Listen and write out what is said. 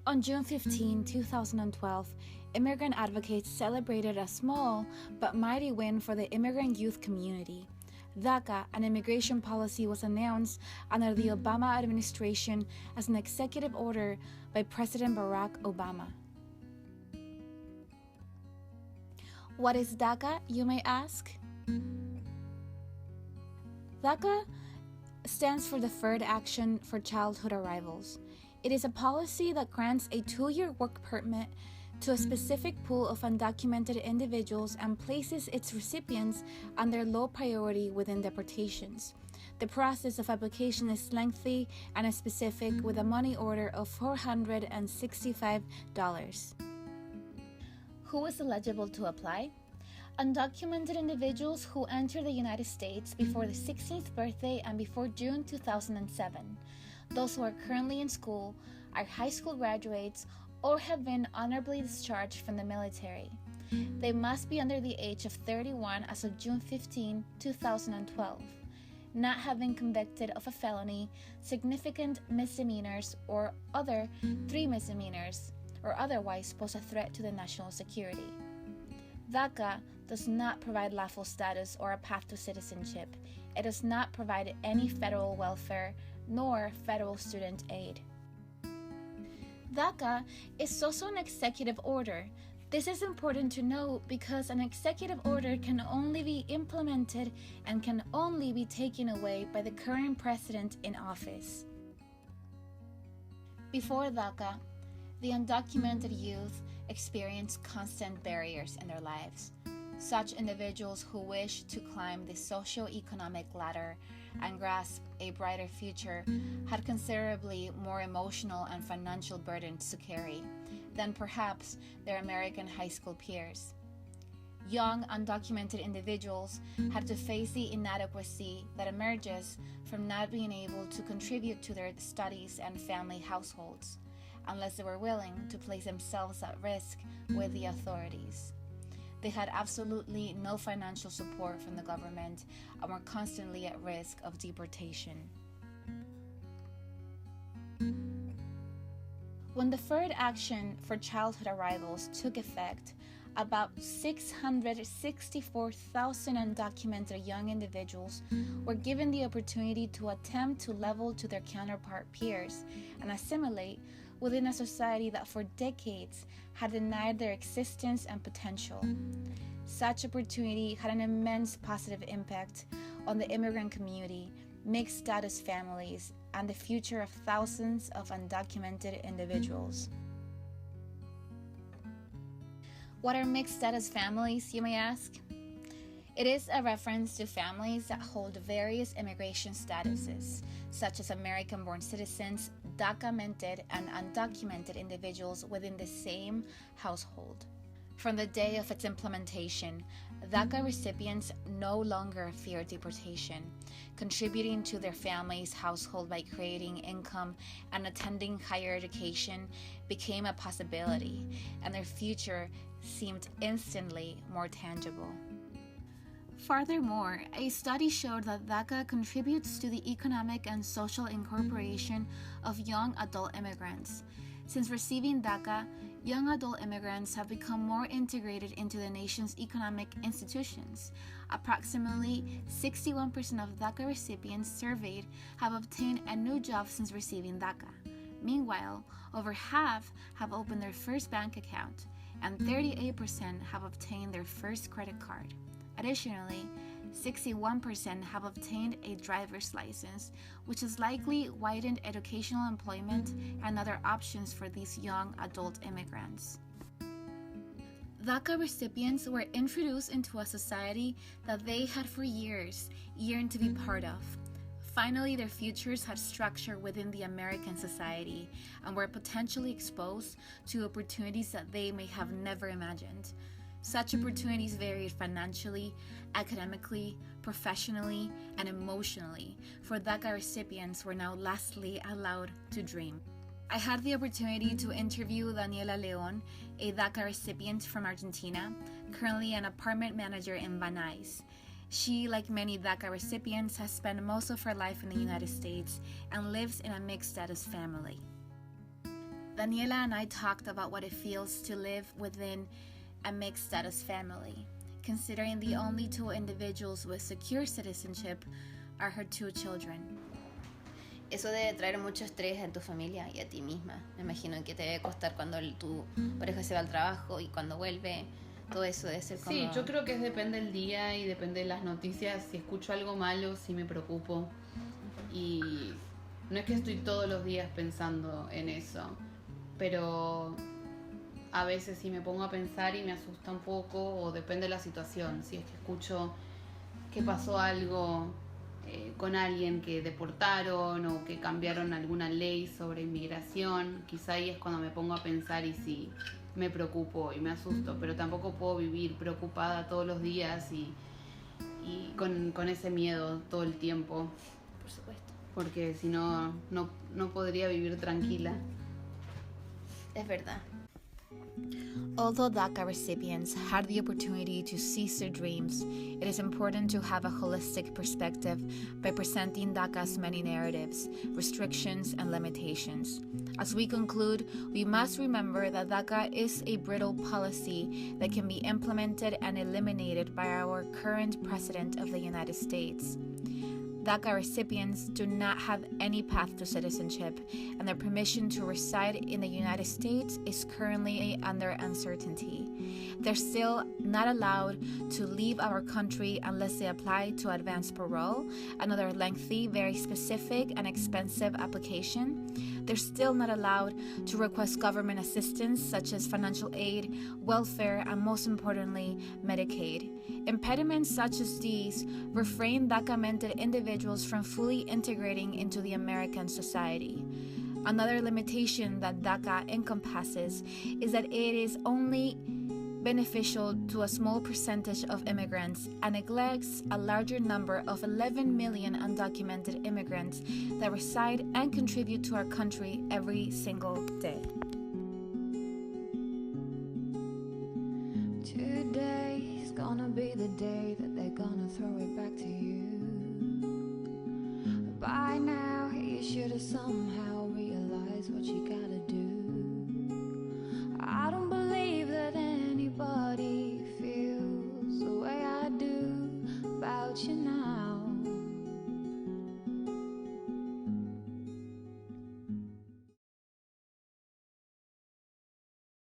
On June 15, 2012, immigrant advocates celebrated a small but mighty win for the immigrant youth community. DACA, an immigration policy, was announced under the Obama administration as an executive order by President Barack Obama. What is DACA, you may ask? DACA stands for Deferred Action for Childhood Arrivals. It is a policy that grants a 2-year work permit to a specific pool of undocumented individuals and places its recipients under low priority within deportations. The process of application is lengthy and is specific, with a money order of $465. Who is eligible to apply? Undocumented individuals who enter the United States before the 16th birthday and before June 2007. Those who are currently in school, are high school graduates, or have been honorably discharged from the military. They must be under the age of 31 as of June 15, 2012, not have been convicted of a felony, significant misdemeanors, or other 3 misdemeanors, or otherwise pose a threat to the national security. DACA does not provide lawful status or a path to citizenship. It does not provide any federal welfare nor federal student aid. DACA is also an executive order. This is important to note because an executive order can only be implemented and can only be taken away by the current president in office. Before DACA, the undocumented youth experience constant barriers in their lives. Such individuals who wish to climb the socio-economic ladder and grasp a brighter future had considerably more emotional and financial burdens to carry than perhaps their American high school peers. Young, undocumented individuals had to face the inadequacy that emerges from not being able to contribute to their studies and family households, unless they were willing to place themselves at risk with the authorities. They had absolutely no financial support from the government and were constantly at risk of deportation. When Deferred Action for Childhood Arrivals took effect, about 664,000 undocumented young individuals were given the opportunity to attempt to level to their counterpart peers and assimilate within a society that for decades had denied their existence and potential. Such opportunity had an immense positive impact on the immigrant community, mixed status families, and the future of thousands of undocumented individuals. What are mixed status families, you may ask? It is a reference to families that hold various immigration statuses, such as American-born citizens, documented and undocumented individuals within the same household. From the day of its implementation, DACA recipients no longer fear deportation. Contributing to their family's household by creating income and attending higher education became a possibility, and their future seemed instantly more tangible. Furthermore, a study showed that DACA contributes to the economic and social incorporation of young adult immigrants. Since receiving DACA, young adult immigrants have become more integrated into the nation's economic institutions. Approximately 61% of DACA recipients surveyed have obtained a new job since receiving DACA. Meanwhile, over half have opened their first bank account, and 38% have obtained their first credit card. Additionally, 61% have obtained a driver's license, which has likely widened educational employment and other options for these young adult immigrants. DACA recipients were introduced into a society that they had for years yearned to be part of. Finally, their futures had structure within the American society and were potentially exposed to opportunities that they may have never imagined. Such opportunities varied financially, academically, professionally, and emotionally, for DACA recipients were now lastly allowed to dream. I had the opportunity to interview Daniela Leon, a DACA recipient from Argentina, currently an apartment manager in Van Nuys. She, like many DACA recipients, has spent most of her life in the United States and lives in a mixed-status family. Daniela and I talked about what it feels to live within a mixed status family, considering the only two individuals with secure citizenship are her two children. Eso debe traer mucho estrés en tu familia y a ti misma. Me imagino que te debe costar cuando tu pareja se va al trabajo y cuando vuelve. Todo eso debe ser como... Sí, yo creo que depende del día y depende de las noticias. Si escucho algo malo, sí me preocupo. Y no es que estoy todos los días pensando en eso, pero a veces sí me pongo a pensar y me asusta un poco, o depende de la situación. Si es que escucho que pasó algo con alguien que deportaron o que cambiaron alguna ley sobre inmigración, quizá ahí es cuando me pongo a pensar y sí me preocupo y me asusto, pero tampoco puedo vivir preocupada todos los días y con ese miedo todo el tiempo. Por supuesto. Porque si no, no podría vivir tranquila. Es verdad. Although DACA recipients had the opportunity to seize their dreams, it is important to have a holistic perspective by presenting DACA's many narratives, restrictions, and limitations. As we conclude, we must remember that DACA is a brittle policy that can be implemented and eliminated by our current President of the United States. DACA recipients do not have any path to citizenship, and their permission to reside in the United States is currently under uncertainty. They're still not allowed to leave our country unless they apply to advance parole, another lengthy, very specific, and expensive application. They're still not allowed to request government assistance such as financial aid, welfare, and most importantly, Medicaid. Impediments such as these refrain DACA-mented individuals from fully integrating into the American society. Another limitation that DACA encompasses is that it is only beneficial to a small percentage of immigrants and neglects a larger number of 11 million undocumented immigrants that reside and contribute to our country every single day. Today's gonna be the day that they're gonna throw it back to you. By now, you should have somehow